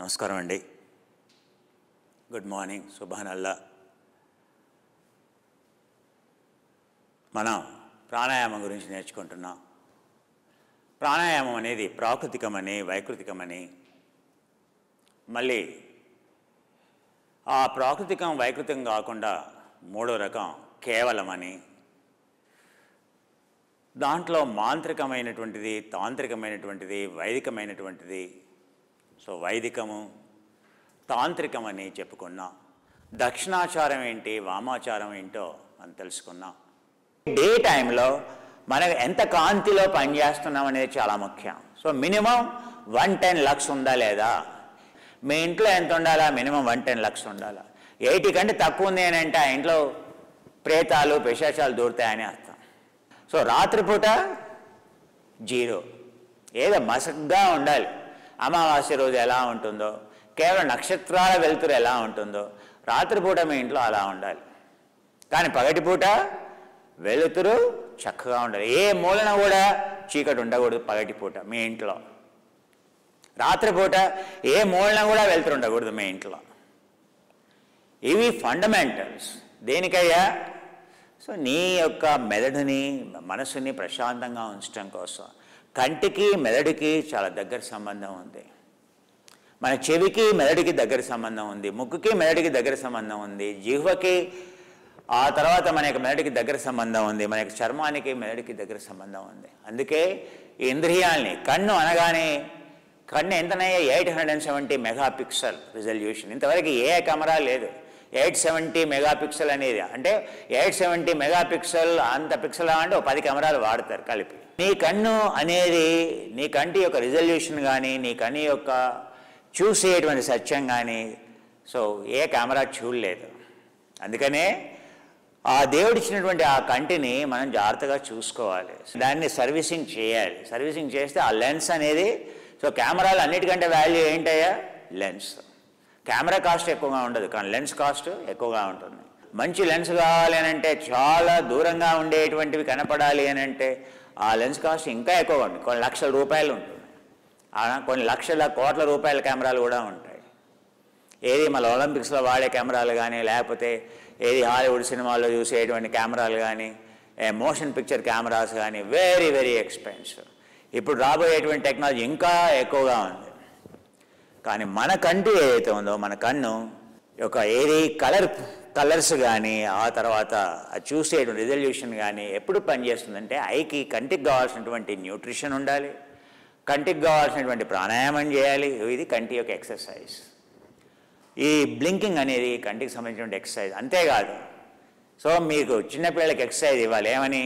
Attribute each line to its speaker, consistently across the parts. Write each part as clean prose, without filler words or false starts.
Speaker 1: నమస్కారం అండి. Good morning, సుబ్హానల్లా. మనం ప్రాణాయామం గురించి నేర్చుకుంటున్నాం. ప్రాణాయామం అనేది ప్రాకృతికమని, వైకృతికమని, మళ్ళీ ఆ ప్రాకృతికం వైకృతికం కాకుండా మూడో రకం కేవలమని, దాంట్లో మాంత్రికమైనటువంటిది, తాంత్రికమైనటువంటిది, వైదికమైనటువంటిది. సో వైదికము, తాంత్రికమని చెప్పుకున్నాం. దక్షిణాచారం ఏంటి, వామాచారం ఏంటో మనం తెలుసుకున్నాం. డే టైంలో మనం ఎంత కాంతిలో పనిచేస్తున్నాం అనేది చాలా ముఖ్యం. సో మినిమం 110 లక్స్ ఉందా లేదా, మీ ఇంట్లో ఎంత ఉండాలా, మినిమం 110 లక్స్ ఉండాలా. 80 కంటే తక్కువ ఉంది అని అంటే ఆ ఇంట్లో ప్రేతాలు, పిశాచాలు దూరుతాయని అర్థం. సో రాత్రిపూట 0, ఏదో మసగ్గా ఉండాలి. అమావాస్య రోజు ఎలా ఉంటుందో, కేవలం నక్షత్రాల వెలుతురు ఎలా ఉంటుందో, రాత్రిపూట మీ ఇంట్లో అలా ఉండాలి. కానీ పగటిపూట వెలుతురు చక్కగా ఉండాలి. ఏ మూలన కూడా చీకటి ఉండకూడదు పగటిపూట మీ ఇంట్లో. రాత్రిపూట ఏ మూలన కూడా వెలుతురు ఉండకూడదు మీ ఇంట్లో. ఇవి ఫండమెంటల్స్. దేనికయ్యా? సో నీ యొక్క మెదడుని, మనసుని ప్రశాంతంగా ఉంచడం కోసం. కంటికి మెదడుకి చాలా దగ్గర సంబంధం ఉంది. మన చెవికి మెదడుకి దగ్గర సంబంధం ఉంది, ముక్కుకి మెదడుకి దగ్గర సంబంధం ఉంది, జిహ్వకి, ఆ తర్వాత మన యొక్క మెదడుకి దగ్గర సంబంధం ఉంది, మన యొక్క చర్మానికి మెదడుకి దగ్గర సంబంధం ఉంది. అందుకే ఈ ఇంద్రియాల్ని, కన్ను అనగానే, కన్ను ఎంతనయ్యా 870 మెగాపిక్సెల్ రిజల్యూషన్. ఇంతవరకు ఏ కెమెరా లేదు 870 మెగాపిక్సెల్ అనేది. అంటే 870 మెగాపిక్సెల్ అంత పిక్సెల్ అంటే 10 కెమెరాలు వాడతారు కలిపి. నీ కన్ను అనేది, నీ కంటి యొక్క రిజల్యూషన్ కానీ, నీ కన్ను యొక్క చూసేటువంటి సత్యం కానీ సో ఏ కెమెరా చూడలేదు. అందుకనే ఆ దేవుడిచ్చినటువంటి ఆ కంటిని మనం జాగ్రత్తగా చూసుకోవాలి, దాన్ని సర్వీసింగ్ చేయాలి. సర్వీసింగ్ చేస్తే ఆ లెన్స్ అనేది, సో కెమెరాలు అన్నిటికంటే వాల్యూ ఏంటయ్యా? లెన్స్. కెమెరా కాస్ట్ ఎక్కువగా ఉండదు, కానీ లెన్స్ కాస్ట్ ఎక్కువగా ఉంటుంది. మంచి లెన్స్ కావాలి అని అంటే, చాలా దూరంగా ఉండేటువంటివి కనపడాలి అని అంటే ఆ లెన్స్ కాస్ట్ ఇంకా ఎక్కువగా ఉంటుంది. కొన్ని లక్షల రూపాయలు ఉంటుంది, కొన్ని లక్షల కోట్ల రూపాయల కెమెరాలు కూడా ఉంటాయి. ఏది మన ఒలింపిక్స్లో వాడే కెమెరాలు కానీ, లేకపోతే ఏది హాలీవుడ్ సినిమాల్లో చూసేటువంటి కెమెరాలు కానీ, మోషన్ పిక్చర్ కెమెరాస్ కానీ వెరీ వెరీ ఎక్స్పెన్సివ్. ఇప్పుడు రాబోయేటువంటి టెక్నాలజీ ఇంకా ఎక్కువగా ఉంది. కానీ మన కంటి ఏదైతే ఉందో, మన కన్ను యొక్క ఏది కలర్స్ కానీ, ఆ తర్వాత చూసేటువంటి రిజల్యూషన్ కానీ ఎప్పుడు పనిచేస్తుందంటే, ఐకి, కంటికి కావాల్సినటువంటి న్యూట్రిషన్ ఉండాలి, కంటికి కావాల్సినటువంటి ప్రాణాయామం చేయాలి. ఇది కంటి యొక్క ఎక్సర్సైజ్. ఈ బ్లింకింగ్ అనేది కంటికి సంబంధించిన ఎక్సర్సైజ్. అంతేకాదు, సో మీకు చిన్నపిల్లలకి ఎక్సర్సైజ్ ఇవ్వాలి. ఏమని?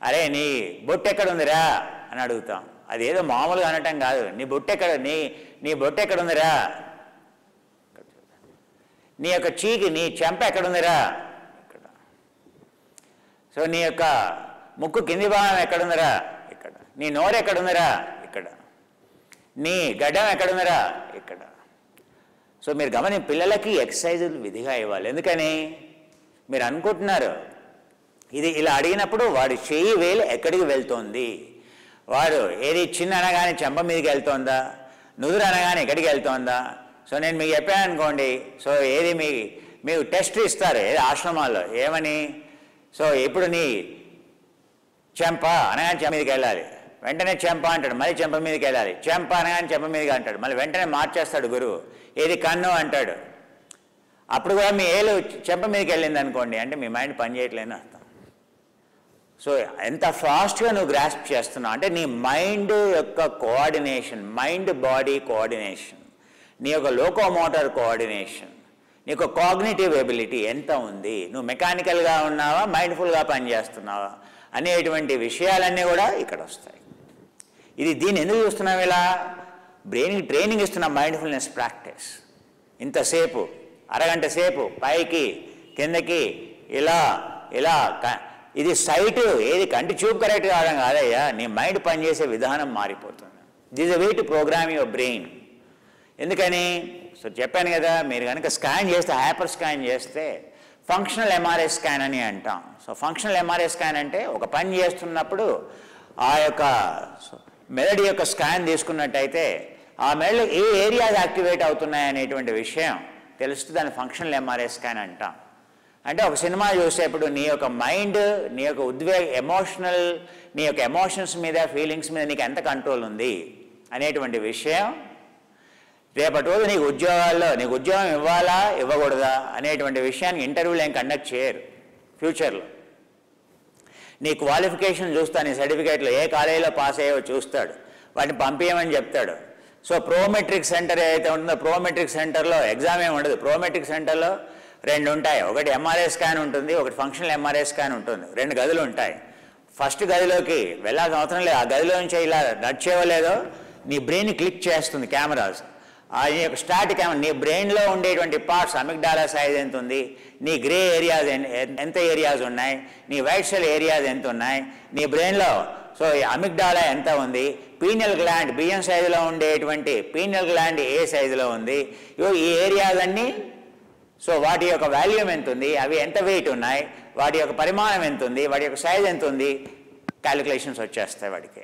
Speaker 1: అరే నీ బొట్టు ఎక్కడ ఉందిరా అని అడుగుతాం. అది ఏదో మామూలుగా అనటం కాదు. నీ బొట్టు ఎక్కడ, నీ బొట్టు ఎక్కడ ఉందిరా, నీ యొక్క చీకి, నీ చెంప ఎక్కడుందిరా, ఇక్కడ. సో నీ యొక్క ముక్కు కింది భాగం ఎక్కడుందిరా, ఇక్కడ. నీ నోరు ఎక్కడుందిరా, ఇక్కడ. నీ గడ్డం ఎక్కడుందిరా, ఇక్కడ. సో మీరు పిల్లలకి ఎక్సర్సైజులు విధిగా ఇవ్వాలి. ఎందుకని? మీరు అనుకుంటున్నారు ఇది ఇలా అడిగినప్పుడు వాడి చెయ్యి వేలు ఎక్కడికి వెళ్తోంది, వాడు ఏది చిన్న అనగానే చెంప మీదకి వెళ్తోందా, నుదురు అనగానే ఎక్కడికి వెళ్తోందా. సో నేను మీకు చెప్పాను అనుకోండి, సో ఏది మీకు టెస్ట్ ఇస్తారు ఏది ఆశ్రమాల్లో, ఏమని? సో ఇప్పుడు నీ చెంప అనగానే చెంప మీదకి వెళ్ళాలి, వెంటనే చెంప అంటాడు, మళ్ళీ చెంప మీదకి వెళ్ళాలి, చెంప అనగానే చెంప మీదకి అంటాడు, మళ్ళీ వెంటనే మార్చేస్తాడు గురువు, ఏది కన్ను అంటాడు. అప్పుడు కూడా మీ ఏలు చెంప మీదకి వెళ్ళింది అనుకోండి, అంటే మీ మైండ్ పనిచేయట్లేని అర్థం. సో ఎంత ఫాస్ట్గా నువ్వు గ్రాస్ప్ చేస్తున్నావు అంటే నీ మైండ్ యొక్క కోఆర్డినేషన్, మైండ్ బాడీ కోఆర్డినేషన్, నీ యొక్క లోకోమోటర్ కోఆర్డినేషన్, నీ యొక్క కాగ్నిటివ్ ఎబిలిటీ ఎంత ఉంది, నువ్వు మెకానికల్గా ఉన్నావా, మైండ్ఫుల్గా పనిచేస్తున్నావా అనేటువంటి విషయాలన్నీ కూడా ఇక్కడ వస్తాయి. దీన్ని ఎందుకు చూస్తున్నాం? ఇలా బ్రెయిన్కి ట్రైనింగ్ ఇస్తున్నాం, మైండ్ఫుల్నెస్ ప్రాక్టీస్. ఇంతసేపు అరగంట సేపు పైకి కిందకి ఇలా ఇలా, ఇది సైటు, ఏది కంటి చూపు కరెక్ట్ కావడం కాదయ్యా, నీ మైండ్ పనిచేసే విధానం మారిపోతుంది. This a way to programme your brain. ఎందుకని? సో చెప్పాను కదా, మీరు కనుక స్కాన్ చేస్తే, హైపర్ స్కాన్ చేస్తే ఫంక్షనల్ ఎంఆర్ఐ స్కాన్ అని అంటాం. సో ఫంక్షనల్ ఎంఆర్ఐ స్కాన్ అంటే ఒక పని చేస్తున్నప్పుడు ఆ యొక్క మెదడు యొక్క స్కాన్ తీసుకున్నట్టయితే ఆ మెడలో ఏ ఏరియాస్ యాక్టివేట్ అవుతున్నాయి అనేటువంటి విషయం తెలుస్తూ దాని ఫంక్షనల్ ఎంఆర్ఐ స్కాన్ అంటాం. అంటే ఒక సినిమా చూసేప్పుడు నీ యొక్క మైండ్, నీ యొక్క ఎమోషనల్, నీ యొక్క ఎమోషన్స్ మీద, ఫీలింగ్స్ మీద నీకు ఎంత కంట్రోల్ ఉంది అనేటువంటి విషయం రేపటి రోజు నీకు ఉద్యోగాల్లో నీకు ఉద్యోగం ఇవ్వాలా ఇవ్వకూడదా అనేటువంటి విషయాన్ని ఇంటర్వ్యూలు ఏం కండక్ట్ చేయరు ఫ్యూచర్లో. నీ క్వాలిఫికేషన్ చూస్తా, నీ సర్టిఫికేట్లో ఏ కాలేజీలో పాస్ అయ్యావో చూస్తాడు, వాటిని పంపించమని చెప్తాడు. సో ప్రోమెట్రిక్ సెంటర్ ఏదైతే ఉంటుందో ప్రోమెట్రిక్ సెంటర్లో ఎగ్జామ్ ఏమి ఉండదు. ప్రోమెట్రిక్ సెంటర్లో 2 ఉంటాయి, ఒకటి ఎంఆర్ఐ స్కాన్ ఉంటుంది, ఒకటి ఫంక్షనల్ ఎంఆర్ఐ స్కాన్ ఉంటుంది. 2 గదులు ఉంటాయి. ఫస్ట్ గదిలోకి వెళ్ళాల్సిన అవసరం లేదు. ఆ గదిలో నుంచి ఇలా నడిచేవో లేదో నీ బ్రెయిన్ క్లిక్ చేస్తుంది కెమెరాస్. ఆ యొక్క స్టార్ట్ కెమెరా నీ బ్రెయిన్లో ఉండేటువంటి పార్ట్స్, అమిగ్డాలా సైజ్ ఎంత ఉంది, నీ గ్రే ఏరియాస్ ఎంత ఏరియాస్ ఉన్నాయి, నీ వైట్ సెల్ ఏరియాస్ ఎంత ఉన్నాయి నీ బ్రెయిన్లో. సో అమిగ్డాలా ఎంత ఉంది, పీనియల్ గ్లాండ్ బియ్యం సైజులో ఉండేటువంటి పీనియల్ గ్లాండ్ ఏ సైజులో ఉంది, ఈ ఏరియాస్ అన్నీ. సో వాటి యొక్క వాల్యూమ్ ఎంత ఉంది, అవి ఎంత వెయిట్ ఉన్నాయి, వాటి యొక్క పరిమాణం ఎంత ఉంది, వాటి యొక్క సైజ్ ఎంత ఉంది, క్యాలిక్యులేషన్స్ వచ్చేస్తాయి వాడికి.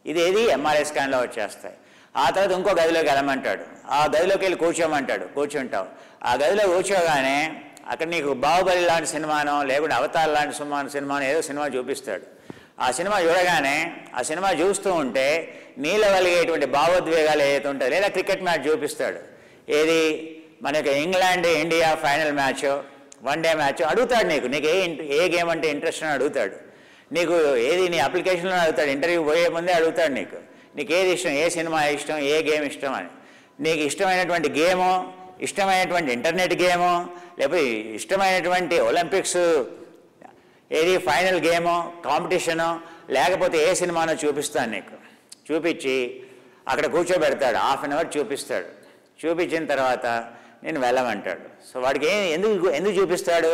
Speaker 1: ఇదేది ఎంఆర్ఐ స్కాన్లో వచ్చేస్తాయి. ఆ తర్వాత ఇంకో గదిలోకి వెళ్ళమంటాడు, ఆ గదిలోకి వెళ్ళి కూర్చోమంటాడు, కూర్చుంటావు. ఆ గదిలో కూర్చోగానే అక్కడ నీకు బాహుబలి లాంటి సినిమానో లేకుంటే అవతార్ లాంటి సినిమానో ఏదో సినిమా చూపిస్తాడు. ఆ సినిమా చూడగానే ఆ సినిమా చూస్తూ ఉంటే నీలో కలిగేటువంటి భావోద్వేగాలు ఏదైతే ఉంటాయి, లేదా క్రికెట్ మ్యాచ్ చూపిస్తాడు, ఏది మనకి England India final match, 1 day match అడుగుతాడు. నీకు ఏ గేమ్ అంటే ఇంట్రెస్ట్ అని అడుగుతాడు. నీకు ఏది నీ అప్లికేషన్లో అడుగుతాడు, ఇంటర్వ్యూ పోయే ముందే అడుగుతాడు నీకు ఏది ఇష్టం, ఏ సినిమా ఇష్టం, ఏ గేమ్ ఇష్టం అని. నీకు ఇష్టమైనటువంటి గేమో, ఇష్టమైనటువంటి ఇంటర్నెట్ గేమో, లేకపోతే ఇష్టమైనటువంటి ఒలింపిక్స్ ఏది ఫైనల్ గేమో, కాంపిటీషనో, లేకపోతే ఏ సినిమానో చూపిస్తాను నీకు. చూపించి అక్కడ కూర్చోబెడతాడు, 1/2 అవర్ చూపిస్తాడు. చూపించిన తర్వాత నేను వెళ్ళమంటాడు. సో వాడికి ఎందుకు చూపిస్తాడు,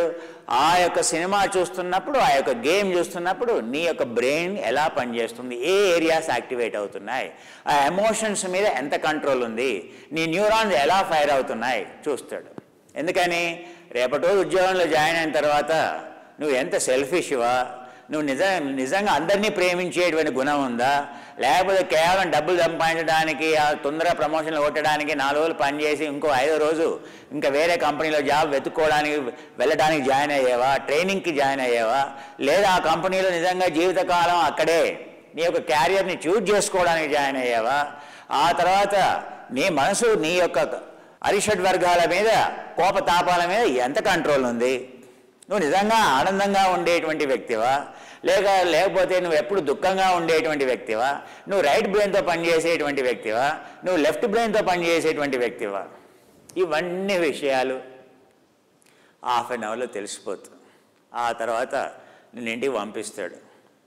Speaker 1: ఆ యొక్క సినిమా చూస్తున్నప్పుడు, ఆ యొక్క గేమ్ చూస్తున్నప్పుడు నీ యొక్క బ్రెయిన్ ఎలా పనిచేస్తుంది, ఏ ఏరియాస్ యాక్టివేట్ అవుతున్నాయి, ఆ ఎమోషన్స్ మీద ఎంత కంట్రోల్ ఉంది, నీ న్యూరాన్స్ ఎలా ఫైర్ అవుతున్నాయి చూస్తాడు. ఎందుకని రేపటి రోజు ఉద్యోగంలో జాయిన్ అయిన తర్వాత నువ్వు ఎంత సెల్ఫిష్వా, నువ్వు నిజంగా అందరినీ ప్రేమించేటువంటి గుణం ఉందా, లేకపోతే కేవలం డబ్బులు సంపాదించడానికి, ఆ తొందరగా ప్రమోషన్లు కొట్టడానికి 4 రోజులు పనిచేసి ఇంకో 5వ రోజు ఇంకా వేరే కంపెనీలో జాబ్ వెతుక్కోవడానికి వెళ్ళడానికి జాయిన్ అయ్యేవా, ట్రైనింగ్కి జాయిన్ అయ్యేవా, లేదా ఆ కంపెనీలో నిజంగా జీవితకాలం అక్కడే నీ యొక్క క్యారియర్ని చూజ్ చేసుకోవడానికి జాయిన్ అయ్యావా, ఆ తర్వాత నీ మనసు నీ యొక్క అరిషడ్ వర్గాల మీద, కోపతాపాల మీద ఎంత కంట్రోల్ ఉంది, నువ్వు నిజంగా ఆనందంగా ఉండేటువంటి వ్యక్తివా, లేకపోతే నువ్వు ఎప్పుడు దుఃఖంగా ఉండేటువంటి వ్యక్తివా, నువ్వు రైట్ బ్రెయిన్తో పనిచేసేటువంటి వ్యక్తివా, నువ్వు లెఫ్ట్ బ్రెయిన్తో పనిచేసేటువంటి వ్యక్తివా, ఇవన్నీ విషయాలు 1/2 అవర్లో తెలిసిపోతుంది. ఆ తర్వాత నేను ఇంటికి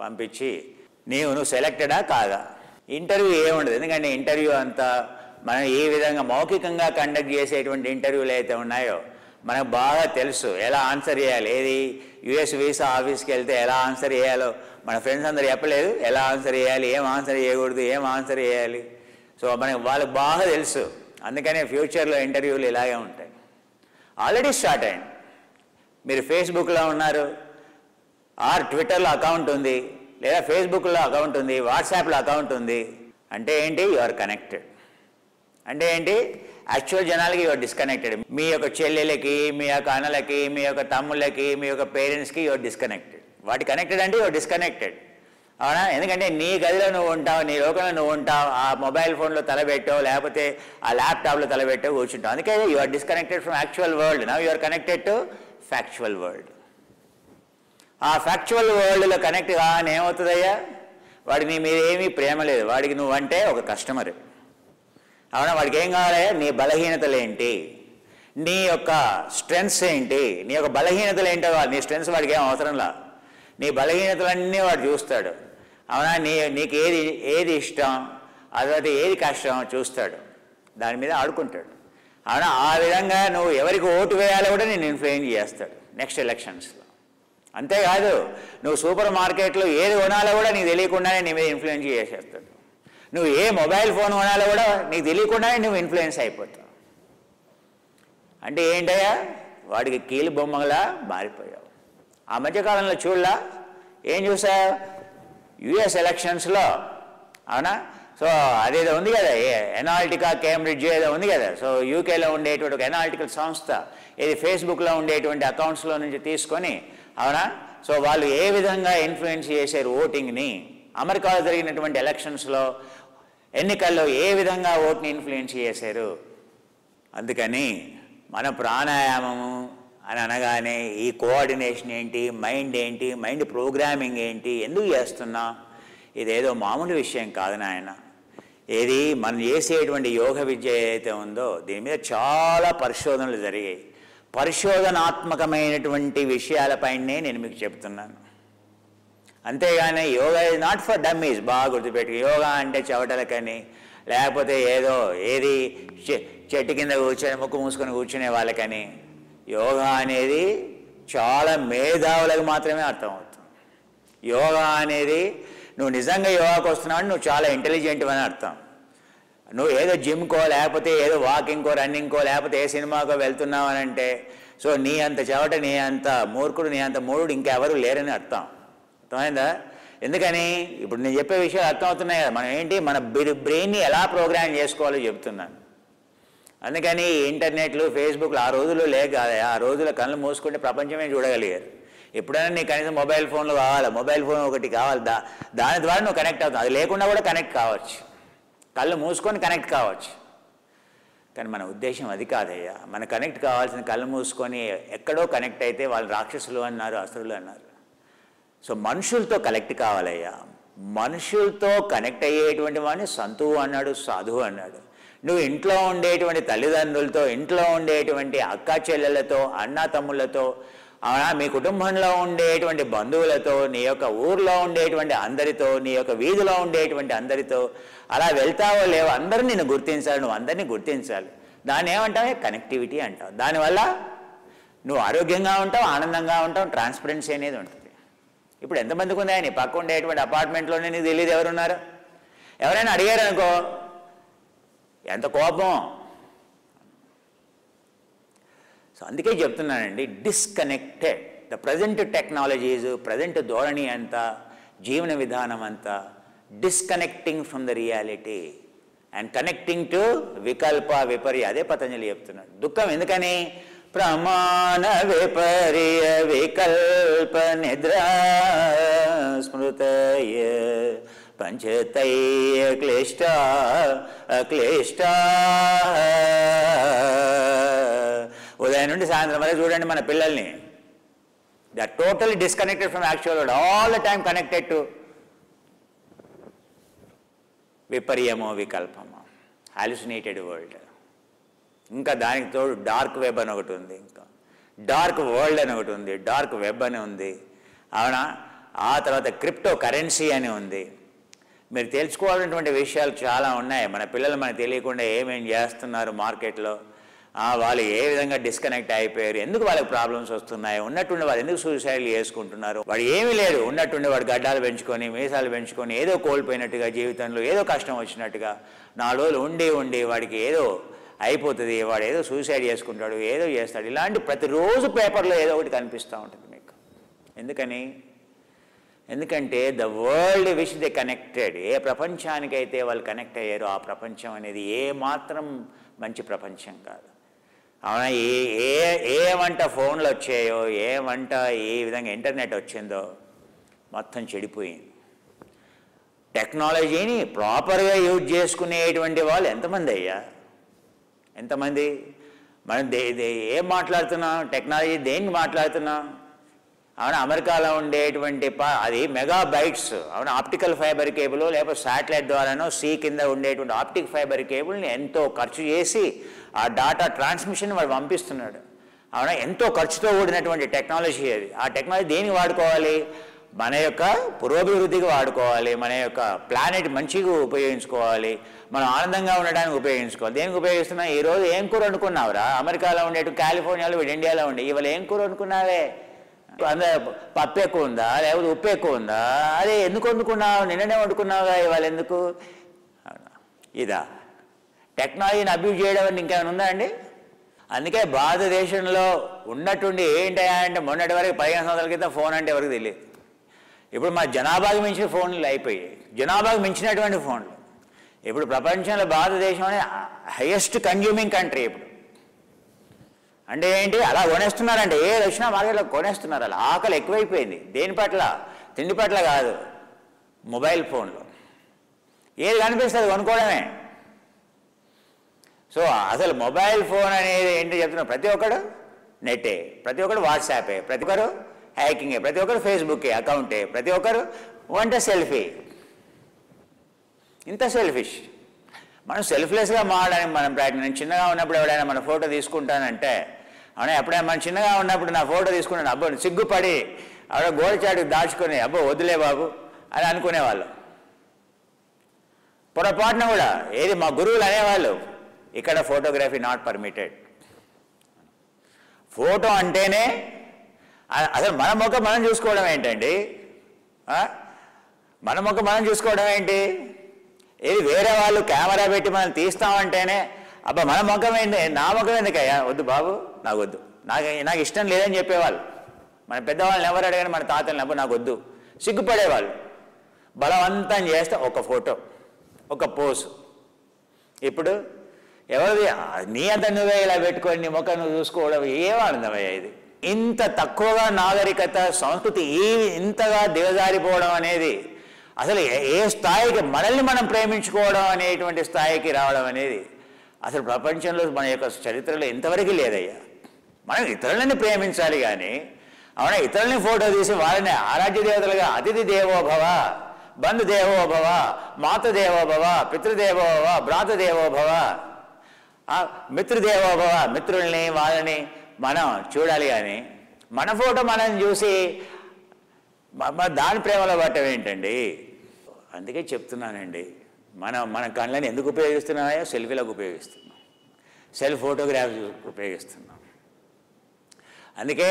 Speaker 1: పంపించి నువ్వు సెలెక్టెడా కాదా. ఇంటర్వ్యూ ఏముండదు, ఎందుకంటే ఇంటర్వ్యూ అంతా మనం ఏ విధంగా మౌఖికంగా కండక్ట్ చేసేటువంటి ఇంటర్వ్యూలు అయితే ఉన్నాయో మనకు బాగా తెలుసు ఎలా ఆన్సర్ చేయాలి. ఏది యుఎస్ వీసా ఆఫీస్కి వెళ్తే ఎలా ఆన్సర్ చేయాలో మన ఫ్రెండ్స్ అందరూ చెప్పలేదు, ఎలా ఆన్సర్ చేయాలి, ఏం ఆన్సర్ చేయకూడదు, ఏం ఆన్సర్ చేయాలి. సో వాళ్ళకి బాగా తెలుసు. అందుకనే ఫ్యూచర్లో ఇంటర్వ్యూలు ఇలాగే ఉంటాయి. ఆల్రెడీ స్టార్ట్ అయింది. మీరు ఫేస్బుక్లో ఉన్నారు, ఆర్ ట్విట్టర్లో అకౌంట్ ఉంది, లేదా ఫేస్బుక్లో అకౌంట్ ఉంది, వాట్సాప్లో అకౌంట్ ఉంది. అంటే ఏంటి, యు ఆర్ కనెక్టెడ్. అంటే ఏంటి, యాక్చువల్ జనాలకి యువర్ డిస్కనెక్టెడ్. మీ యొక్క చెల్లెలకి, మీ యొక్క అన్నలకి, మీ యొక్క తమ్ముళ్ళకి, మీ యొక్క పేరెంట్స్కి యువర్ డిస్కనెక్టెడ్. వాటి కనెక్టెడ్ అంటే యువర్ డిస్కనెక్టెడ్, అవునా? ఎందుకంటే నీ గదిలో నువ్వు ఉంటావు, నీ లోకంలో నువ్వు ఉంటావు, ఆ మొబైల్ ఫోన్లో తలబెట్టో లేకపోతే ఆ ల్యాప్టాప్లో తలబెట్టో కూర్చుంటావు. అందుకే your disconnected from actual world. Now your connected to factual world. ఆ ఫ్యాక్చువల్ వరల్డ్లో కనెక్ట్ కాగానే ఏమవుతుందయ్యా, వాడికి నీ మీద ఏమీ ప్రేమ లేదు, వాడికి నువ్వంటే ఒక కస్టమర్, అవునా? వాడికి ఏం కావాలి, నీ బలహీనతలు ఏంటి, నీ యొక్క స్ట్రెంగ్స్ ఏంటి, నీ యొక్క బలహీనతలు ఏంటో నీ స్ట్రెంగ్స్ వాడికి ఏం అవసరంలా, నీ బలహీనతలన్నీ వాడు చూస్తాడు, అవునా? నీకు ఏది ఇష్టం, అదే ఏది కష్టం చూస్తాడు, దాని మీద ఆడుకుంటాడు, అవునా? ఆ విధంగా నువ్వు ఎవరికి ఓటు వేయాలో కూడా నేను ఇన్ఫ్లుయెన్స్ చేస్తాడు నెక్స్ట్ ఎలక్షన్స్లో. అంతేకాదు నువ్వు సూపర్ మార్కెట్లో ఏది కొనాలో కూడా నీకు తెలియకుండానే నీ మీద ఇన్ఫ్లుయెన్స్ చేసేస్తాడు. నువ్వు ఏ మొబైల్ ఫోన్ కొనాలో కూడా నీకు తెలియకుండానే నువ్వు ఇన్ఫ్లుయెన్స్ అయిపోతావు. అంటే ఏంటయ్యా, వాడికి కీలు బొమ్మలా మారిపోయావు. ఆ మధ్యకాలంలో ఏం చూసావు, యుఎస్ ఎలక్షన్స్లో, అవునా, సో అదేదో ఉంది కదా, ఎనాలిటికా కేంబ్రిడ్జ్ ఏదో ఉంది కదా. సో యూకేలో ఉండేటువంటి ఒక ఎనాలిటికల్ సంస్థ ఇది ఫేస్బుక్లో ఉండేటువంటి అకౌంట్స్లో నుంచి తీసుకొని, అవునా, సో వాళ్ళు ఏ విధంగా ఇన్ఫ్లుయెన్స్ చేశారు ఓటింగ్ని, అమెరికాలో జరిగినటువంటి ఎలక్షన్స్లో ఎన్నికల్లో ఏ విధంగా ఓట్ని ఇన్ఫ్లుయెన్స్ చేశారు. అందుకని మన ప్రాణాయామము అని అనగానే ఈ కోఆర్డినేషన్ ఏంటి, మైండ్ ప్రోగ్రామింగ్ ఏంటి, ఎందుకు చేస్తున్నా, ఇదేదో మామూలు విషయం కాదు నాయన. ఏది మనం చేసేటువంటి యోగ విద్య ఏదైతే ఉందో దీని మీద చాలా పరిశోధనలు జరిగాయి. పరిశోధనాత్మకమైనటువంటి విషయాలపైనే నేను మీకు చెప్తున్నాను. అంతేగాని yoga is not for dummies. బాగా గుర్తుపెట్టి, యోగా అంటే చెవటలకని, లేకపోతే ఏది చెట్టు కింద కూర్చొని ముక్కు మూసుకొని కూర్చునే వాళ్ళకని. యోగా అనేది చాలా మేధావులకు మాత్రమే అర్థమవుతుంది. యోగా అనేది నువ్వు నిజంగా యోగాకు వస్తున్నావు, నువ్వు చాలా ఇంటెలిజెంట్ అని అర్థం. నువ్వు ఏదో జిమ్కో, లేకపోతే ఏదో వాకింగ్కో, రన్నింగ్కో, లేకపోతే ఏ సినిమాకో వెళ్తున్నావు అని అంటే, సో నీ అంత చెవట, నీ అంత మూర్ఖుడు, నీ అంత మూఢుడు ఇంకెవరు లేరని అర్థం. అర్థమైందా? ఎందుకని ఇప్పుడు నేను చెప్పే విషయాలు అర్థమవుతున్నాయి కదా. మనం ఏంటి, మన బ్రెయిన్ని ఎలా ప్రోగ్రామ్ చేసుకోవాలో చెప్తున్నాను. అందుకని ఇంటర్నెట్లు, ఫేస్బుక్లు ఆ రోజుల్లో లేక కాదు, ఆ రోజుల్లో కళ్ళు మూసుకుంటే ప్రపంచమే చూడగలిగారు. ఎప్పుడైనా నీకు కనీసం మొబైల్ ఫోన్లు కావాలి, మొబైల్ ఫోన్ ఒకటి కావాలి, దాని ద్వారా నువ్వు కనెక్ట్ అవుతావు. అది లేకుండా కూడా కనెక్ట్ కావచ్చు, కళ్ళు మూసుకొని కనెక్ట్ కావచ్చు. కానీ మన ఉద్దేశం అది కాదయ్యా. మన కనెక్ట్ కావాల్సిన కళ్ళు మూసుకొని ఎక్కడో కనెక్ట్ అయితే వాళ్ళు రాక్షసులు అన్నారు, అసురులు అన్నారు. సో మనుషులతో కనెక్ట్ కావాలయ్యా. మనుషులతో కనెక్ట్ అయ్యేటువంటి వాడిని సంతువు అన్నాడు, సాధువు అన్నాడు. నువ్వు ఇంట్లో ఉండేటువంటి తల్లిదండ్రులతో, ఇంట్లో ఉండేటువంటి అక్క చెల్లెళ్ళతో, అన్నా తమ్ముళ్ళతో, అవునా, మీ కుటుంబంలో ఉండేటువంటి బంధువులతో, నీ యొక్క ఊర్లో ఉండేటువంటి అందరితో, నీ యొక్క వీధిలో ఉండేటువంటి అందరితో అలా వెళ్తావో లేవో అందరూ నిన్ను గుర్తించాలి, నువ్వు అందరినీ గుర్తించాలి. దాన్ని ఏమంటావు? కనెక్టివిటీ అంటావు. దానివల్ల నువ్వు ఆరోగ్యంగా ఉంటావు, ఆనందంగా ఉంటావు, ట్రాన్స్పరెన్సీ అనేది ఉంటుంది. ఇప్పుడు ఎంతమందికి ఉందా నీ పక్క ఉండేటువంటి అపార్ట్మెంట్లోనే నీకు తెలియదు ఎవరున్నారు? ఎవరైనా అడిగారు అనుకో, ఎంత కోపం. సో అందుకే చెప్తున్నానండి, disconnected. The present technologies, present ధోరణి అంతా, జీవన విధానం అంతా disconnecting from the reality and connecting to వికల్ప విపర్య. అదే పతంజలి చెప్తున్నాడు. దుఃఖం ఎందుకని? ప్రమాణ విపర్య వికల్ప నిద్రా స్మృతయ పంచతయ క్లిష్ట అక్లిష్ట. ఉదయం నుండి సాయంత్రం వరకు చూడండి మన పిల్లల్ని, they are totally disconnected from actual world, all the time connected to విపర్యమో వికల్పమో, హాలుసినేటెడ్ వరల్డ్. ఇంకా దానికి తోడు డార్క్ వెబ్ అని ఒకటి ఉంది, ఇంకా డార్క్ వరల్డ్ అని ఒకటి ఉంది, డార్క్ వెబ్ అని ఉంది, అవునా. ఆ తర్వాత క్రిప్టో కరెన్సీ అని ఉంది. మీరు తెలుసుకోవాల్సినటువంటి విషయాలు చాలా ఉన్నాయి. మన పిల్లలు మనకు తెలియకుండా ఏమేం చేస్తున్నారు మార్కెట్లో, వాళ్ళు ఏ విధంగా డిస్కనెక్ట్ అయిపోయారు, ఎందుకు వాళ్ళకి ప్రాబ్లమ్స్ వస్తున్నాయి, ఉన్నట్టుండి వాళ్ళు ఎందుకు సూసైడ్లు చేసుకుంటున్నారు. వాడు ఏమీ లేదు, ఉన్నట్టుండి వాడు గడ్డాలు పెంచుకొని, మీసాలు పెంచుకొని, ఏదో కోల్పోయినట్టుగా, జీవితంలో ఏదో కష్టం వచ్చినట్టుగా 4 రోజులు ఉండి వాడికి ఏదో అయిపోతుంది, వాడు ఏదో సూసైడ్ చేసుకుంటాడు, ఏదో చేస్తాడు. ఇలాంటి ప్రతిరోజు పేపర్లో ఏదో ఒకటి కనిపిస్తూ ఉంటుంది మీకు. ఎందుకంటే the world which they connected, ఏ ప్రపంచానికైతే వాళ్ళు కనెక్ట్ అయ్యారో ఆ ప్రపంచం అనేది ఏ మాత్రం మంచి ప్రపంచం కాదు. అవునా. ఏమంట ఫోన్లు వచ్చాయో, ఏమంట ఈ విధంగా ఇంటర్నెట్ వచ్చిందో మొత్తం చెడిపోయింది. టెక్నాలజీని ప్రాపర్గా యూజ్ చేసుకునేటువంటి వాళ్ళు ఎంతమంది అయ్యా, ఎంతమంది? మనం ఏం మాట్లాడుతున్నాం? టెక్నాలజీ దేనికి మాట్లాడుతున్నాం? అవునా. అమెరికాలో ఉండేటువంటి అది మెగాబైట్స్, అవునా, ఆప్టికల్ ఫైబర్ కేబుల్ లేకపోతే శాటిలైట్ ద్వారానో సీ కింద ఉండేటువంటి ఆప్టిక్ ఫైబర్ కేబుల్ని ఎంతో ఖర్చు చేసి ఆ డాటా ట్రాన్స్మిషన్ వాడు పంపిస్తున్నాడు. అవునా. ఎంతో ఖర్చుతో కూడినటువంటి టెక్నాలజీ అది. ఆ టెక్నాలజీ దేనికి వాడుకోవాలి? మన యొక్క పురోభివృద్ధికి వాడుకోవాలి, మన యొక్క ప్లానెట్ మంచిగా ఉపయోగించుకోవాలి, మనం ఆనందంగా ఉండడానికి ఉపయోగించుకోవాలి. దేనికి ఉపయోగిస్తున్నా? ఈరోజు ఏం కూర వండుకున్నావురా? అమెరికాలో ఉండేటు, కాలిఫోర్నియాలో, ఇండియాలో ఉండే, ఇవాళ ఏం కూర వండుకున్నావే? అందరూ పప్పు ఎక్కువ ఉందా, లేకపోతే ఉప్పు ఎక్కువ ఉందా? అదే ఎందుకు వండుకున్నావు? నిన్ననే వండుకున్నావుగా, ఇవాళ ఎందుకు? ఇదా టెక్నాలజీని అబ్యూజ్ చేయడం అంటే ఇంకేమైనా ఉందా అండి? అందుకే భారతదేశంలో ఉన్నట్టుండి ఏంటయా అంటే మొన్నటి వరకు 15 సంవత్సరాల క్రితం ఫోన్ అంటే ఎవరికి తెలియదు. ఇప్పుడు మా జనాభాకి మించిన ఫోన్లు అయిపోయాయి, జనాభాకి మించినటువంటి ఫోన్లు. ఇప్పుడు ప్రపంచంలో భారతదేశం అనేది హైయెస్ట్ కన్జ్యూమింగ్ కంట్రీ ఇప్పుడు. అంటే ఏంటి, అలా కొనేస్తున్నారంటే ఏది వచ్చినా మార్కెట్లో కొనేస్తున్నారు. అలా ఆకలి ఎక్కువైపోయింది. దేని పట్ల? తిండి పట్ల కాదు, మొబైల్ ఫోన్లో ఏది కనిపిస్తుంది కొనుక్కోవడమే. సో అసలు మొబైల్ ఫోన్ అనేది ఏంటి చెప్తున్నారు, ప్రతి ఒక్కడు నెట్టే, ప్రతి ఒక్కరు వాట్సాపే, ప్రతి ఒక్కరు హ్యాకింగే, ప్రతి ఒక్కరు ఫేస్బుక్కే అకౌంటే, ప్రతి ఒక్కరు వంట సెల్ఫీ. ఇంత సెల్ఫిష్. మనం సెల్ఫ్లెస్గా మారడానికి మనం ప్రయత్నం. నేను చిన్నగా ఉన్నప్పుడు ఎవడైనా మన ఫోటో తీసుకుంటానంటే, అవునా, ఎప్పుడైనా మనం చిన్నగా ఉన్నప్పుడు నా ఫోటో తీసుకుంటాను, అబ్బో సిగ్గుపడి ఆవిడ గోడచాటుకు దాచుకొని అబ్బో వద్దులే బాబు అని అనుకునేవాళ్ళు. పొరపాటున కూడా ఏది మా గురువులు అనేవాళ్ళు, ఇక్కడ ఫోటోగ్రఫీ నాట్ పర్మిటెడ్. ఫోటో అంటేనే అసలు మన ముఖం మనం చూసుకోవడం ఏంటండి, మన ముఖం మనం చూసుకోవడం ఏంటి? ఏది వేరే వాళ్ళు కెమెరా పెట్టి మనం తీస్తామంటేనే అబ్బా మన ముఖం ఏంటి, నా ముఖం ఎందుకయ్యా, వద్దు బాబు నాకు వద్దు, నాకు ఇష్టం లేదని చెప్పేవాళ్ళు. మన పెద్దవాళ్ళని ఎవరు అడిగాని మన తాతల్ని అబ్బా నాకు వద్దు సిగ్గుపడేవాళ్ళు. బలవంతం చేస్తే ఒక ఫోటో, ఒక పోసు. ఇప్పుడు ఎవరిది నీ అంత నువ్వే ఇలా పెట్టుకొని నీ ముఖం నువ్వు చూసుకోవడం ఏమానందమయ్యా ఇది. ఇంత తక్కువగా నాగరికత సంస్కృతి ఇంతగా దిగజారిపోవడం అనేది అసలు ఏ స్థాయికి, మనల్ని మనం ప్రేమించుకోవడం అనేటువంటి స్థాయికి రావడం అనేది అసలు ప్రపంచంలో మన యొక్క చరిత్రలో ఇంతవరకు లేదయ్యా. మనం ఇతరులని ప్రేమించాలి కానీ, అవునా, ఇతరులని ఫోటో తీసి వాళ్ళని ఆరాధ్య దేవతలుగా అతిథి దేవోభవ, బంధుదేవోభవ, మాతృదేవోభవ, పితృదేవోభవ, భ్రాతృదేవోభవ, మిత్రుదేవోభవ, మిత్రుల్ని వాళ్ళని మనం చూడాలి కానీ మన ఫోటో మనం చూసి దాని ప్రేమలో పట్టం ఏంటండి. అందుకే చెప్తున్నానండి, మన కళ్ళని ఎందుకు ఉపయోగిస్తున్నాయో సెల్ఫీలకు ఉపయోగిస్తున్నాం, సెల్ఫ్ ఫోటోగ్రాఫీ ఉపయోగిస్తున్నాం. అందుకే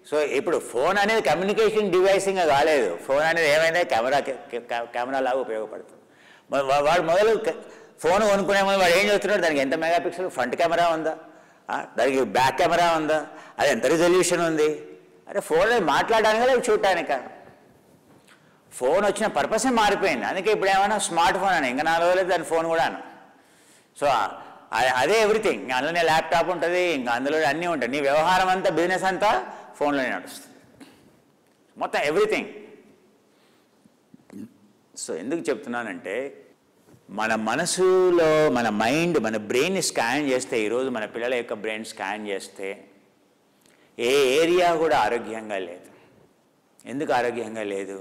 Speaker 1: సో ఇప్పుడు ఫోన్ అనేది కమ్యూనికేషన్ డివైసింగ్గా కాలేదు. ఫోన్ అనేది ఏమైనా కెమెరా లాగా ఉపయోగపడుతుంది. వాడు మొదలు ఫోన్ కొనుక్కునే ముందు వాడు ఏం చేస్తున్నాడు, దానికి ఎంత మెగాపిక్సెల్ ఫ్రంట్ కెమెరా ఉందా, దానికి బ్యాక్ కెమెరా ఉందా, అది ఎంత రిజల్యూషన్ ఉంది. అరే ఫోన్ మాట్లాడడానికి లేదా చూడటానిక? ఫోన్ వచ్చిన పర్పసే మారిపోయింది. అందుకే ఇప్పుడు ఏమైనా స్మార్ట్ ఫోన్ అని, ఇంకా 4 రోజులు దాని ఫోన్ కూడా అను. సో అదే ఎవ్రీథింగ్. ఇంకా అందులోనే ల్యాప్టాప్ ఉంటుంది, ఇంకా అందులో అన్నీ ఉంటాయి. నీ వ్యవహారం అంతా, బిజినెస్ అంతా ఫోన్లోనే నడుస్తుంది, మొత్తం ఎవ్రీథింగ్. సో ఎందుకు చెప్తున్నానంటే, మన మనసులో మన మైండ్, మన బ్రెయిన్ని స్కాన్ చేస్తే, ఈరోజు మన పిల్లల యొక్క బ్రెయిన్ స్కాన్ చేస్తే ఏ ఏరియా కూడా ఆరోగ్యంగా లేదు. ఎందుకు ఆరోగ్యంగా లేదు?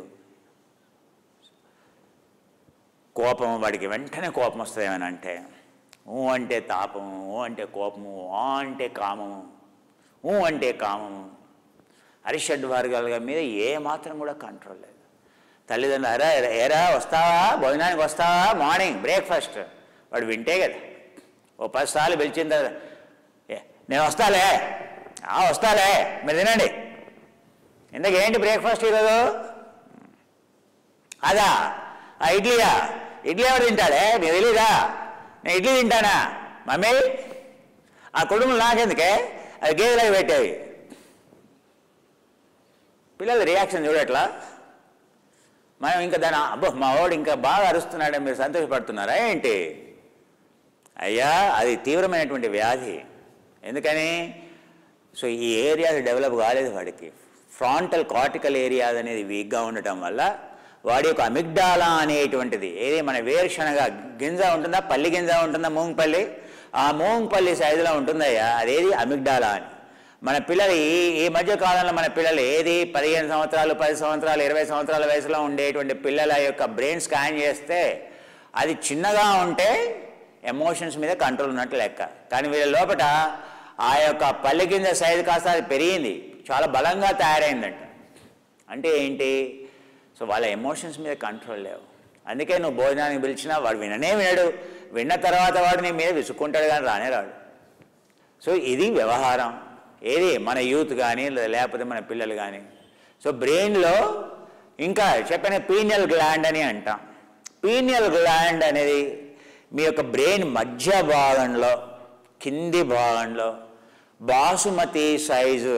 Speaker 1: కోపం, వాడికి వెంటనే కోపం వస్తుంది. ఏమనంటే ఊ అంటే తాపము, ఊ అంటే కోపము, ఆ అంటే కామము, ఊ అంటే కామము. అరిషడ్ వర్గాల మీద ఏ మాత్రం కూడా కంట్రోల్ లేదు. తల్లిదండ్రులు అరా ఏరా వస్తావా, భోజనానికి వస్తావా, మార్నింగ్ బ్రేక్ఫాస్ట్, వాడు వింటే కదా. ఓ 10 సార్లు పిలిచిన తర్వాత నేను వస్తాలే, వస్తాలే, మీరు తినండి, ఇంతకేంటి బ్రేక్ఫాస్ట్ ఈరోజు, అదా ఇడ్లీయా, ఇడ్లీ ఎవరు తింటాడే, నీకు తెలీదా, నేను ఇడ్లీ తింటానా మమ్మీ, ఆ కుటుంబం నాకెందుకే, అది గేదెలాగా పెట్టేవి. పిల్లల రియాక్షన్ చూడట్లా. మనం ఇంకా దాని అబ్బో మా వాడు ఇంకా బాగా అరుస్తున్నాడని మీరు సంతోషపడుతున్నారా ఏంటి? అయ్యా అది తీవ్రమైనటువంటి వ్యాధి. ఎందుకని? సో ఈ ఏరియాస్ డెవలప్ కాలేదు వాడికి. ఫ్రాంటల్ కార్టికల్ ఏరియాస్ అనేది వీక్గా ఉండటం వల్ల వాడి యొక్క అమిగ్డాలా అనేటువంటిది, ఏది మన వేరుశనగ గింజ ఉంటుందా, పల్లి గింజ ఉంటుందా, మూంగపల్లి, ఆ మూంగపల్లి సైజులో ఉంటుందయ్యా, అదేది అమిగ్డాలా అని. మన పిల్లలు ఈ మధ్య కాలంలో మన పిల్లలు ఏది 15 సంవత్సరాలు, 10 సంవత్సరాలు, 20 సంవత్సరాల వయసులో ఉండేటువంటి పిల్లల యొక్క బ్రెయిన్ స్కాన్ చేస్తే అది చిన్నగా ఉంటే ఎమోషన్స్ మీద కంట్రోల్ ఉన్నట్టు లెక్క. కానీ వీళ్ళ లోపల ఆ యొక్క పల్లి గింజ సైజు కాస్త అది పెరిగింది, చాలా బలంగా తయారైందంట. అంటే ఏంటి? సో వాళ్ళ ఎమోషన్స్ మీద కంట్రోల్ లేవు. అందుకే నువ్వు భోజనానికి పిలిచినా వాడు విననే వినడు. విన్న తర్వాత వాడు నీ మీద విసుక్కుంటాడు కానీ రానే రాడు. సో ఇది వ్యవహారం. ఏది మన యూత్ కానీ లేకపోతే మన పిల్లలు కానీ. సో బ్రెయిన్లో ఇంకా చెప్పిన పీనియల్ గ్లాండ్ అని అంటాం. పీనియల్ గ్లాండ్ అనేది మీ యొక్క బ్రెయిన్ మధ్య భాగంలో, కింది భాగంలో బాసుమతి సైజు,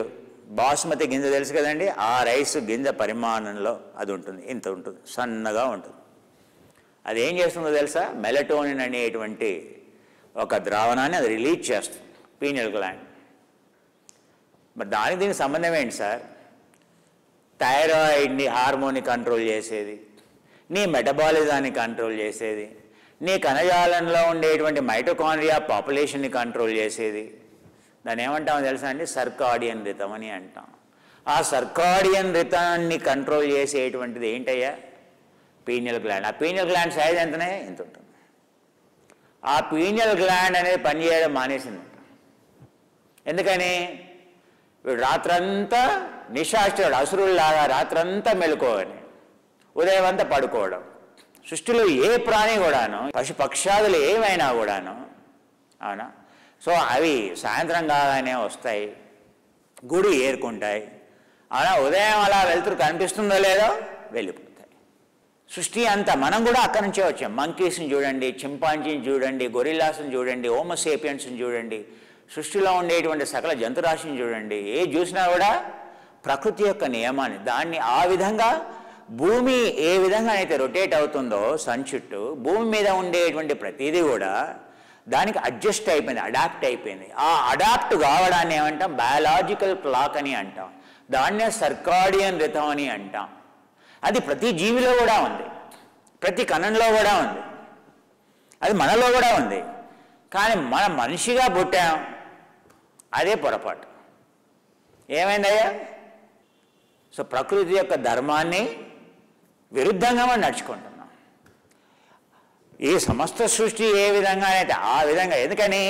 Speaker 1: బాసుమతి గింజ తెలుసు కదండి, ఆ రైస్ గింజ పరిమాణంలో అది ఉంటుంది. ఇంత ఉంటుంది, సన్నగా ఉంటుంది. అది ఏం చేస్తుందో తెలుసా? మెలటోనిన్ అనేటువంటి ఒక ద్రావణాన్ని అది రిలీజ్ చేస్తుంది పీనియల్ గ్లాండ్. మరి దానికి దీనికి సంబంధం ఏంటి సార్? థైరాయిడ్ని హార్మోన్ని కంట్రోల్ చేసేది, నీ మెటబాలిజాన్ని కంట్రోల్ చేసేది, నీ కణజాలంలో ఉండేటువంటి మైటోకాండ్రియా పాపులేషన్ని కంట్రోల్ చేసేది. దాన్ని ఏమంటామో తెలుసా అండి? సర్కాడియన్ రిథమ్ అని అంటాం. ఆ సర్కాడియన్ రిథాన్ని కంట్రోల్ చేసేటువంటిది ఏంటయ్యా? Pineal gland. ఆ పీనియల్ గ్లాండ్ సైజ్ ఎంతనే? ఇంత ఉంటుంది. ఆ పీనియల్ గ్లాండ్ అనేది పనిచేయడం మానేసింది. ఎందుకని? వీడు రాత్రంతా నిశాచరుడు, అసురుల్లాగా రాత్రంతా మెలుకోవని, ఉదయం అంతా పడుకోవడం. సృష్టిలో ఏ ప్రాణి కూడాను, పశుపక్షాదులు ఏమైనా కూడాను, అవునా? సో అవి సాయంత్రం కాగానే వస్తాయి, గుడి ఏరుకుంటాయి, అవునా? ఉదయం అలా వెళ్తురు కనిపిస్తుందో లేదో వెళ్ళిపోతాయి. సృష్టి అంతా మనం కూడా అక్కడి నుంచే వచ్చాం. మంకీస్ని చూడండి, చింపాంజీని చూడండి, గొరిల్లాస్ని చూడండి, హోమోసేపియన్స్ని చూడండి, సృష్టిలో ఉండేటువంటి సకల జంతురాశిని చూడండి. ఏ చూసినా కూడా ప్రకృతి యొక్క నియమాన్ని, దాన్ని ఆ విధంగా భూమి ఏ విధంగా అయితే రొటేట్ అవుతుందో సన్ చుట్టూ, భూమి మీద ఉండేటువంటి ప్రతిదీ కూడా దానికి అడ్జస్ట్ అయిపోయింది, అడాప్ట్ అయిపోయింది. ఆ అడాప్ట్ కావడాన్ని ఏమంటాం? బయాలజికల్ క్లాక్ అని అంటాం. దాన్నే సర్కాడియన్ రిథమ్ అని అంటాం. అది ప్రతి జీవిలో కూడా ఉంది, ప్రతి కణంలో కూడా ఉంది, అది మనలో కూడా ఉంది. కానీ మనం మనిషిగా పుట్టాం, అదే పొరపాటు. ఏమైందయ్యా? సో ప్రకృతి యొక్క ధర్మాన్ని విరుద్ధంగా మనం నడుచుకుంటున్నాం. ఈ సమస్త సృష్టి ఏ విధంగా అయితే ఆ విధంగా. ఎందుకని?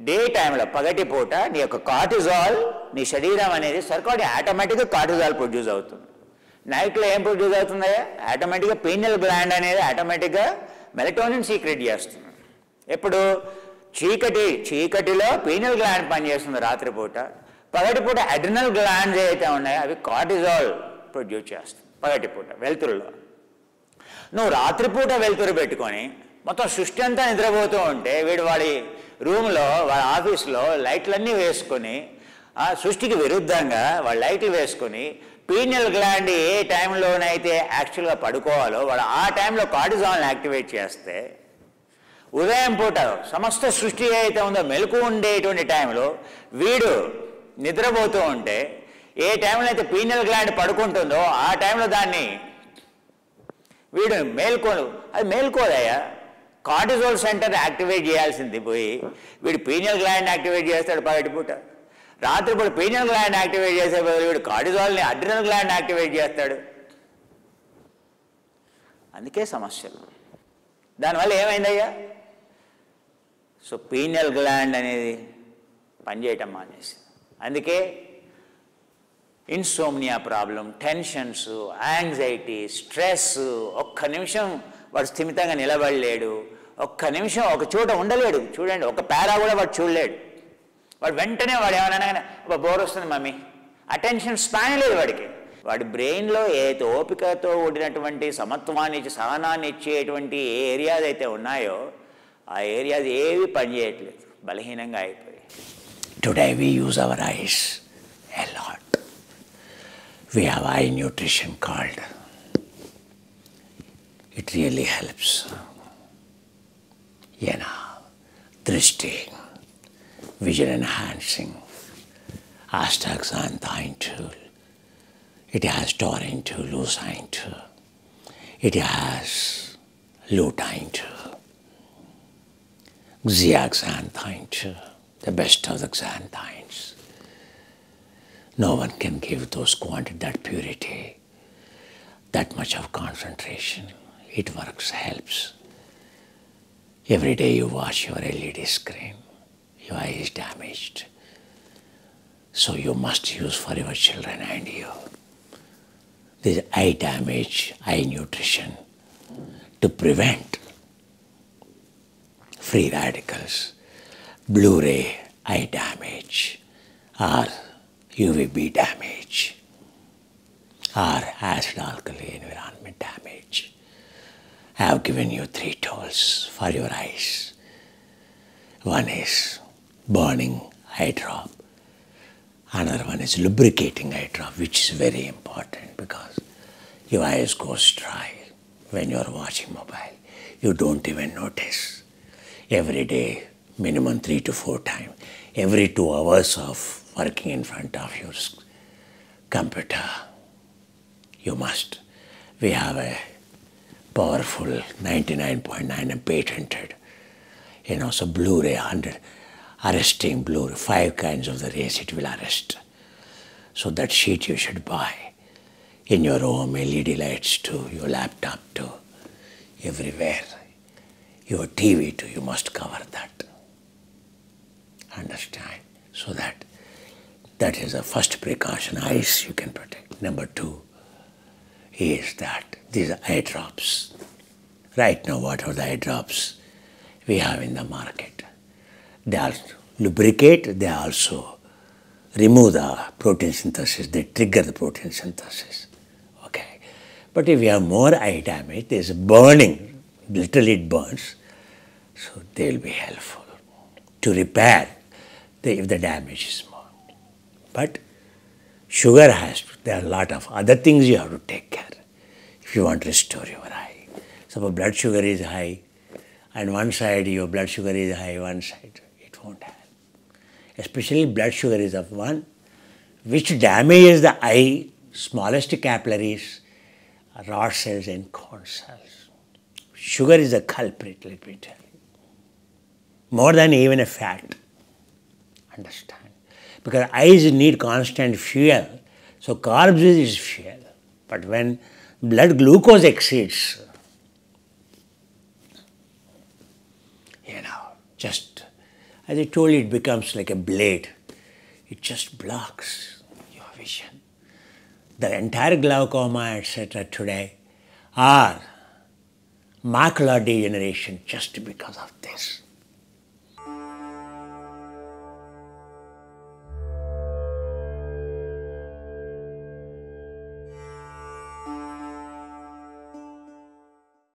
Speaker 1: డే టైంలో, పగటిపూట నీ యొక్క కార్టిజాల్, నీ శరీరం అనేది సర్కాడియన్ ఆటోమేటిక్గా కార్టిజాల్ ప్రొడ్యూస్ అవుతుంది. నైట్లో ఏం ప్రొడ్యూస్ అవుతుందయ్యా? ఆటోమేటిక్గా పీనియల్ గ్లాండ్ అనేది ఆటోమేటిక్గా మెలటోనిన్ సీక్రెట్ చేస్తుంది. ఎప్పుడు? చీకటిలో పీనియల్ గ్లాండ్ పనిచేస్తుంది రాత్రిపూట. పగటిపూట అడ్రినల్ గ్లాండ్స్ ఏవైతే ఉన్నాయో అవి కార్టిజాల్ ప్రొడ్యూస్ చేస్తాయి పగటిపూట వెలుతురులో. నువ్వు రాత్రిపూట వెలుతురు పెట్టుకొని మొత్తం సృష్టి అంతా నిద్రపోతూ ఉంటే, వీడు వాడి రూమ్లో, వాడి ఆఫీస్లో లైట్లన్నీ వేసుకొని, ఆ సృష్టికి విరుద్ధంగా వాడు లైట్లు వేసుకొని, పీనియల్ గ్లాండ్ ఏ టైంలోనైతే యాక్చువల్గా పడుకోవాలో వాడు ఆ టైంలో కార్టిజాల్ని యాక్టివేట్ చేస్తే, ఉదయం పూట సమస్త సృష్టి ఏదైతే ఉందో మెలకు ఉండేటువంటి టైంలో వీడు నిద్రపోతూ ఉంటే, ఏ టైంలో అయితే పీనియల్ గ్లాండ్ పడుకుంటుందో ఆ టైంలో దాన్ని వీడు అది మేల్కోదయ్యా. కార్టిజోల్ సెంటర్ యాక్టివేట్ చేయాల్సింది పోయి వీడు పీనియల్ గ్లాండ్ యాక్టివేట్ చేస్తాడు పగటిపూట. రాత్రిపూట పీనియల్ గ్లాండ్ యాక్టివేట్ చేసే బదులు వీడు కార్టిజాల్ని అడ్రినల్ గ్లాండ్ యాక్టివేట్ చేస్తాడు. అందుకే సమస్యలు. దానివల్ల ఏమైందయ్యా? సో పీనియల్ గ్లాండ్ అనేది పనిచేయటం మానేసి, అందుకే insomnia problem, tensions, anxiety, stress. ఒక్క నిమిషం వాడు స్థిమితంగా నిలబడలేడు, ఒక్క నిమిషం ఒక చోట ఉండలేడు. చూడండి, ఒక పేరా కూడా వాడు చూడలేడు. వాడు వెంటనే వాడు ఏమన్నా బోర్ వస్తుంది మమ్మీ, అటెన్షన్ స్పాన్ లేదు వాడికి. వాడి బ్రెయిన్లో ఏదైతే ఓపికతో కూడినటువంటి సమత్వాన్ని ఇచ్చి సహనాన్ని ఇచ్చేటువంటి ఏ ఏరియాస్ అయితే ఉన్నాయో ఆ ఏరియాస్ ఏవి పనిచేయట్లేదు, బలహీనంగా అయిపోయి. Today we use our eyes a lot. We have eye nutrition called. It really helps. Drishti, vision enhancing, astaxanthin tool. It has taurine tool, leucine tool. It has lutein tool, zeaxanthin tool, the best of the xanthines. No one can give those quantity, that purity, that much of concentration. It works, helps. Every day you watch your LED screen, your eye is damaged. So you must use for your children and you. This eye damage, eye nutrition, to prevent free radicals, Blu-ray eye damage, or UVB damage, or acid-alkali environment damage. I have given you 3 tools for your eyes. One is burning eye drop. Another one is lubricating eye drop, which is very important because your eyes goes dry when you are watching mobile.
Speaker 2: You don't even notice. Every day, minimum 3 to 4 times, every 2 hours of working in front of your computer, you must. We have a powerful 99.9 and patented, so Blu-ray 100, arresting Blu-ray, 5 kinds of the rays it will arrest. So that sheet you should buy in your home, LED lights too, your laptop too, everywhere. Your TV too, you must cover that. Understand? So that is the first precaution. Eyes you can protect. Number 2 is that these are eye drops. Right now, what are the eye drops we have in the market? They are lubricate, they also remove the protein synthesis, they trigger the protein synthesis. Okay. But if you have more eye damage, there is burning, literally it burns, so they will be helpful to repair if the damage is more. But sugar there are a lot of other things you have to take care if you want to restore your eye. Suppose blood sugar is high, and one side your blood sugar is high, one side it won't help. Especially blood sugar is of one which damages the eye, smallest capillaries, rod cells and cone cells. Sugar is a culprit, let me tell you. More than even a fat. Understand? Because eyes need constant fuel, so carbs is fuel. But when blood glucose exceeds, just as I told you, it becomes like a blade. It just blocks your vision. The entire glaucoma, etc. today are macular degeneration just because of this.